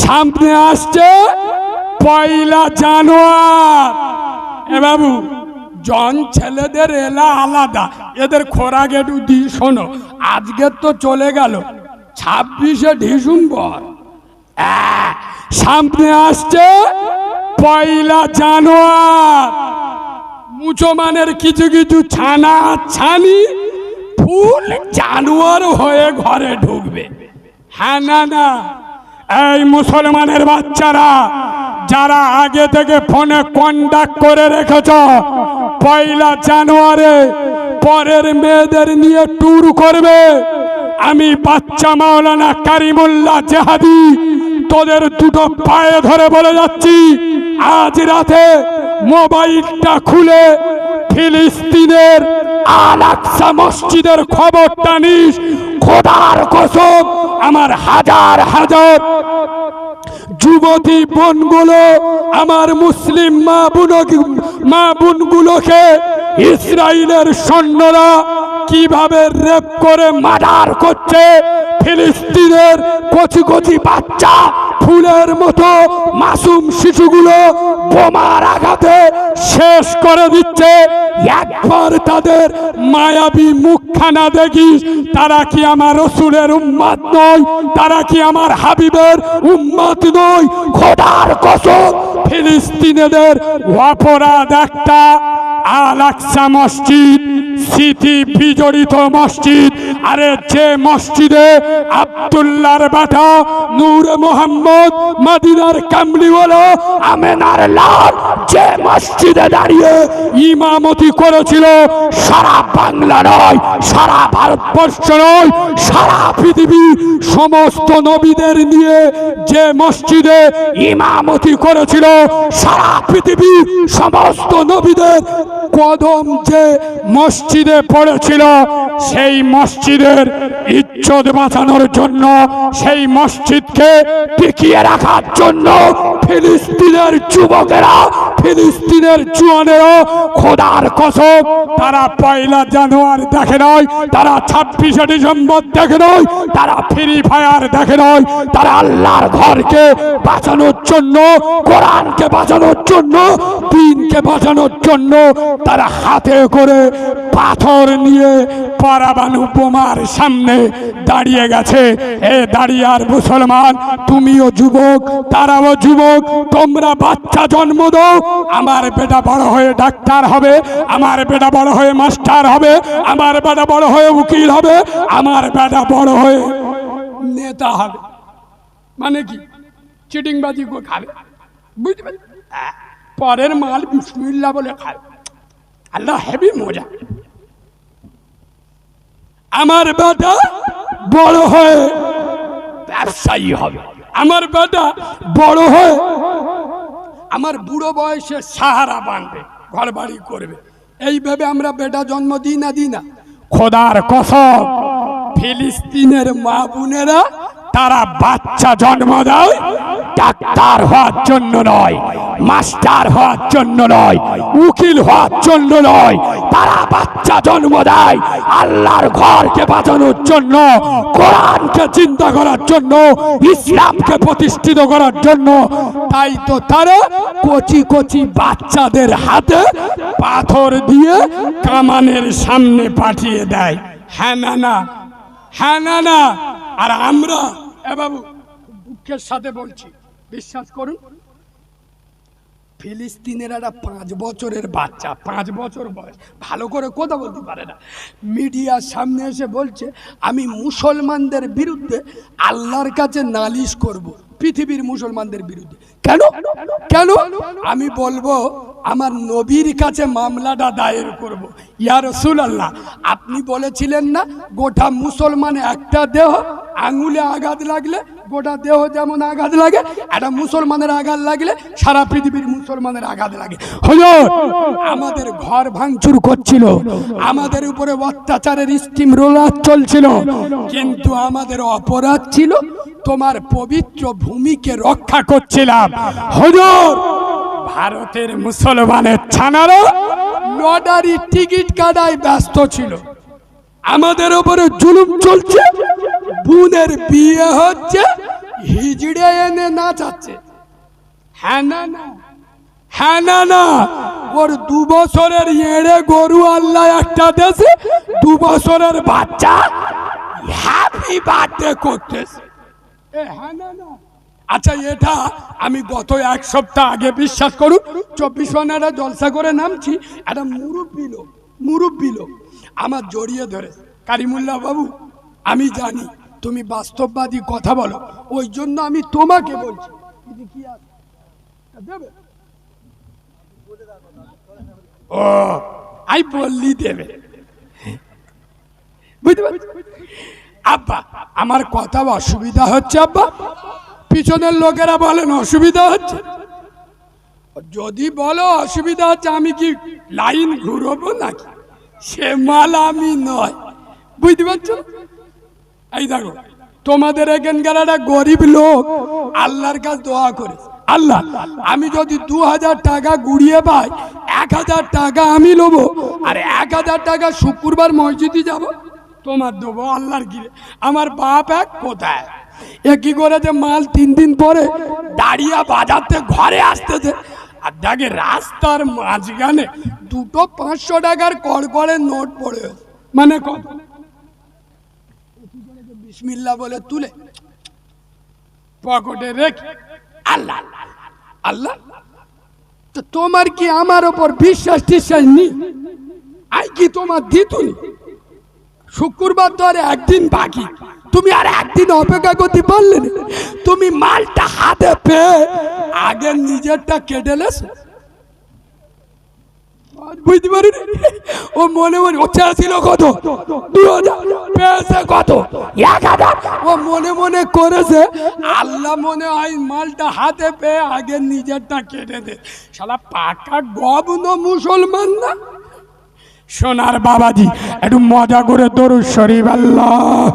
সামনে আসছে পয়লা জানুয়ার। এ বাবু, জন ছেলেদের এলা আলাদা, এদের খোরাক একটু দি শোনো। আজকে তো চলে গেল 26শে ডিসেম্বর, সামনে আসছে পয়লা জানুয়ার। মুসলমানের কিছু কিছু ছানা ছানি ফুল জানুয়ার হয়ে ঘরে ঢুকবে। হ্যাঁ না না, এই মুসলমানের বাচ্চারা যারা আগে থেকে ফোনে কন্টাক্ট করে রেখেছ, পয়লা জানুয়ারে পরের মেয়েদের নিয়ে ট্যুর করবে, আমি বাচ্চা মাওলানা কারিমুল্লাহ জেহাদি তোদের দুটো পায়ে ধরে বলে যাচ্ছি, আজ রাতে মোবাইলটা খুলে ফিলিস্তিনের আল আকসা মসজিদের খবরটা নিস। খোদার কসম, আমার হাজার হাজার যুবতী বোনগুলো, আমার মুসলিম মা বোনগুলোকে ইসরায়েলের সৈন্যরা কিভাবে রেপ করে মার্ডার করছে। ফিলিস্তিনের কচি কচি বাচ্চা, ফুলের মতো মাসুম শিশুগুলো বোমার আঘাতে শেষ করে দিচ্ছে। একবার তাদের মায়াবী মুখখানা দেখিস, তারা কি আমার রসুলের উম্মত নয়? তারা কি আমার হাবিবের উম্মত নয়? খোদার কসম, ফিলিস্তিনিদের অপরাধ একটা, আল আকসা মসজিদ স্মৃতি বিজড়িত মসজিদ। আরে যে মসজিদে আব্দুল্লাহর বেটা নূর মোহাম্মদ মদিনার কামলিওয়ালা আমেনার লাল যে মসজিদে দাঁড়িয়ে ইমামতি করেছিল, সারা বাংলা নয়, সারা ভারতবর্ষ নয়, সারা পৃথিবী সমস্ত নবীদের নিয়ে যে মসজিদে ইমামতি করেছিল, সারা পৃথিবী সমস্ত নবীদের কদম যে মসজিদে পড়েছিল, সেই মসজিদের ইজ্জত বাঁচানোর জন্য, সেই মসজিদকে টিকিয়ে রাখার জন্য ফিলিস্তিনের যুবকেরা, ফিলিস্তিনের জওয়ানেরা, খোদার কসম, তারা পয়লা জানুয়ারি দেখে নয়, তারা 26শে ডিসেম্বর দেখে নয়, তারা ফ্রি ফায়ার দেখে নয়, তারা আল্লাহর ঘরকে বাঁচানোর জন্য, কোরআনকে বাঁচানোর জন্য, দিনকে বাঁচানোর জন্য তারা হাতে করে পাথর নিয়ে পরমাণু বোমার সামনে দাঁড়িয়ে গেছে। এ দাঁড়িয়ে আর মুসলমান, তুমিও যুবক, তারাও যুবক, তোমরা বাচ্চা জন্ম দাও। আমার বেটা বড় হয়ে ডাক্তার হবে, আমার বেটা বড় হয়ে মাস্টার হবে, আমার বেটা বড় হয়ে উকিল হবে, আমার বেটা বড় হয়ে নেতা হবে। মানে কি? চিটিংবাজি খাবে, বুঝতে পরের মাল বিসমিল্লাহ বলে খায়। আল্লাহ হেবি মজা। আমার বেটা বড় হয়ে ব্যবসায়ী হবে, আমার বেটা বড় হয়ে আমার বুড়ো বয়সে সাহারা বাঁধবে, ঘর বাড়ি করবে। এইভাবে আমরা বেটা জন্ম দিই না? খোদার কসম, ফিলিস্তিনের মা বোনেরা তারা বাচ্চা জন্ম দেয় ডাক্তার হওয়ার জন্য নয়, মাস্টার হওয়ার জন্য নয়, উকিল হওয়ার জন্য নয়, তারা বাচ্চা জন্ম দেয় আল্লাহর ঘরকে বাঁচানোর জন্য, কোরআনকে চিন্তা করার জন্য, ইসলামকে প্রতিষ্ঠিত করার জন্য। তাই তো তারা কচি কচি বাচ্চাদের হাতে পাথর দিয়ে কামানের সামনে পাঠিয়ে দেয়। হ্যাঁ না না, হ্যাঁ না না। আর আমরা বাবু দুঃখের সাথে বলছি, বিশ্বাস করুন, ফিলিস্তিনের একটা 5 বছরের বাচ্চা, 5 বছর বয়স, ভালো করে কথা বলতে পারে না, মিডিয়ার সামনে এসে বলছে আমি মুসলমানদের বিরুদ্ধে আল্লাহর কাছে নালিশ করব, পৃথিবীর মুসলমানদের বিরুদ্ধে। কেন কেন? আমি বলবো আমার নবীর কাছে মামলাটা দায়ের করব। ইয়া রাসূলুল্লাহ, আপনি বলেছিলেন না গোটা মুসলমান একটা দেহ, আঙুলে আঘাত লাগলে গোটা দেহ যেমন আঘাত লাগে, একটা মুসলমানের আঘাত লাগলে সারা পৃথিবীর মুসলমানের আঘাত লাগে। হুজুর, আমাদের ঘর ভাঙচুর করছিল, আমাদের উপরে অত্যাচারের স্টিম রোলার চলছিল, কিন্তু আমাদের অপরাধ ছিল তোমার পবিত্র ভূমিকে রক্ষা করছিলাম। হুজুর, ভারতের মুসলমানের ছানারা লটারি টিকিট কাটায় ব্যস্ত ছিল, আমাদের উপরে জুলুম চলছে, বোনের বিয়ে হচ্ছে, হিজড়ে এনে নাচাচ্ছে। হ্যাঁ না না, হ্যাঁ না না, ওর 2 বছরের এড়ে গরু আল্লাহ একটা দেশে 2 বছরের বাচ্চা হ্যাপি বার্থডে করতেছে। হ্যাঁ না না। আচ্ছা, এটা আমি গত 1 সপ্তাহ আগে, বিশ্বাস করুন, 24 ঘন্টা জলসা করে নামছি, একটা মুরব্বী লোক আমার জড়িয়ে ধরে, কারিমুল্লাহ বাবু, আমি জানি তুমি বাস্তববাদী কথা বলো, ওই জন্য আমি তোমাকে বলছি। ও আই বললি দেবে, বুঝতে পারছি। আব্বা, আমার কথা অসুবিধা হচ্ছে আব্বা? পিছনের লোকেরা বলেন অসুবিধা হচ্ছে। যদি বলো অসুবিধা হচ্ছে, আমি কি লাইন ঘুরবো নাকি? সে মাল আমি নয়, বুঝতে পারছো? এই দেখো, তোমাদের এখানকার একটা গরিব লোক আল্লাহর কাছে দোয়া করে, আল্লাহ আমি যদি 2000 টাকা গুড়িয়ে পাই, 1000 টাকা আমি নেবো, আর 1000 টাকা শুক্রবার মসজিদে যাব, তোমার দেবো আল্লাহর গিরে। আমার বাপ এক কোথায় এ কি করেছে, মাল 3 দিন পরে দাঁড়িয়ে বাজাতে ঘরে আসতেছে, আর দেখে রাস্তার মাঝখানে 2টো 500 টাকার কড়কড়ের নোট পড়ে, মানে কত, বিসমিল্লাহ বলে তুলে পকেটে রেখে আল্লাহ আল্লাহ। তো তোমার কি আমার ওপর বিশ্বাস টিশ্বাস নেই? আই কি তোমার দিতুনি? শুক্রবার তো আর একদিন বাকি, তুমি আর একদিন অপেক্ষা করতে পারলে না? তুমি মালটা হাতে পেয়ে আগে নিজেরটা কেটে লেছো, বুঝতে পারি। ও মনে মনে ও ছিল কত, 2000 পেয়েছে কত, 1000। ও মনে মনে করেছে আল্লাহ মনে হয় মালটা হাতে পেয়ে আগে নিজেরটা কেটে দে। শালা পাকা গবন মুসলমান না। সোনার বাবাজি, একটু মজা করে দরুদ শরীফ আল্লাহ।